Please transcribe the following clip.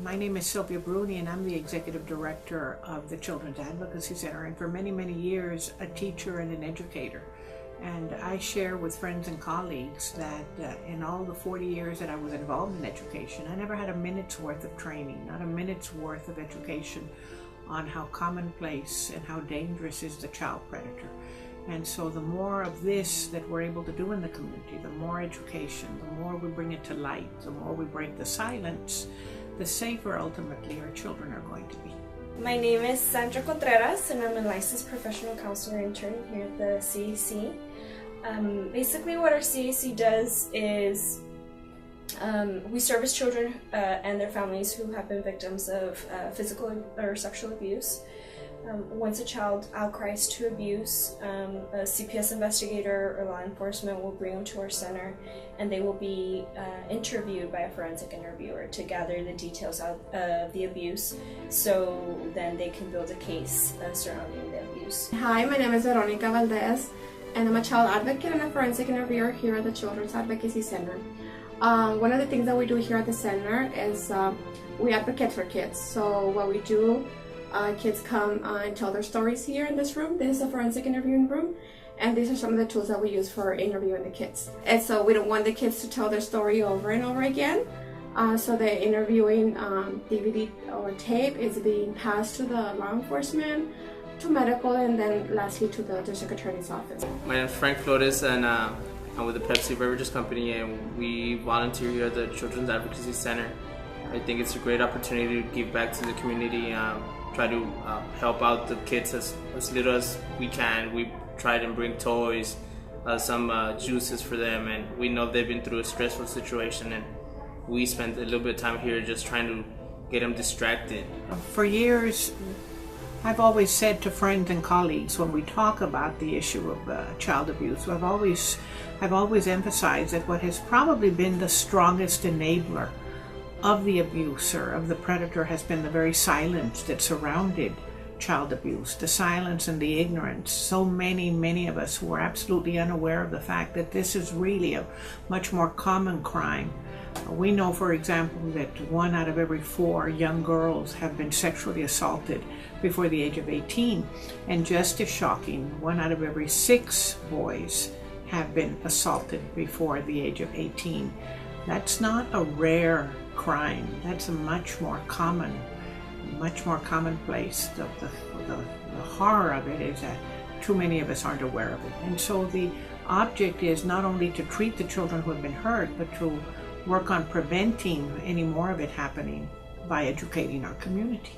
My name is Sylvia Bruni and I'm the Executive Director of the Children's Advocacy Center, and for many, many years a teacher and an educator. And I share with friends and colleagues that in all the 40 years that I was involved in education, I never had a minute's worth of training, not a minute's worth of education on how commonplace and how dangerous is the child predator. And so the more of this that we're able to do in the community, the more education, the more we bring it to light, the more we break the silence, the safer ultimately our children are going to be. My name is Sandra Contreras and I'm a licensed professional counselor intern here at the CAC. Basically what our CAC does is we service children and their families who have been victims of physical or sexual abuse. Once a child outcries to abuse, a CPS investigator or law enforcement will bring them to our center, and they will be interviewed by a forensic interviewer to gather the details of the abuse, so then they can build a case surrounding the abuse. Hi, my name is Veronica Valdez, and I'm a child advocate and a forensic interviewer here at the Children's Advocacy Center. One of the things that we do here at the center is we advocate for kids. So what we do, kids come and tell their stories here in this room. This is a forensic interviewing room, and these are some of the tools that we use for interviewing the kids. And so we don't want the kids to tell their story over and over again. So the interviewing DVD or tape is being passed to the law enforcement, to medical, and then lastly to the district attorney's office. My name is Frank Flores, and I'm with the Pepsi Beverages Company, and we volunteer here at the Children's Advocacy Center. I think it's a great opportunity to give back to the community, try to help out the kids as little as we can. We try to bring toys, some juices for them, and we know they've been through a stressful situation, and we spend a little bit of time here just trying to get them distracted. For years, I've always said to friends and colleagues when we talk about the issue of child abuse, I've always emphasized that what has probably been the strongest enabler of the abuser, of the predator, has been the very silence that surrounded child abuse, the silence and the ignorance. So many of us who are absolutely unaware of the fact that this is really a much more common crime. We know, for example, that 1 out of every 4 young girls have been sexually assaulted before the age of 18. And just as shocking, 1 out of every 6 boys have been assaulted before the age of 18. That's not a rare crime. That's a much more commonplace. The horror of it is that too many of us aren't aware of it. And so the object is not only to treat the children who have been hurt, but to work on preventing any more of it happening by educating our community.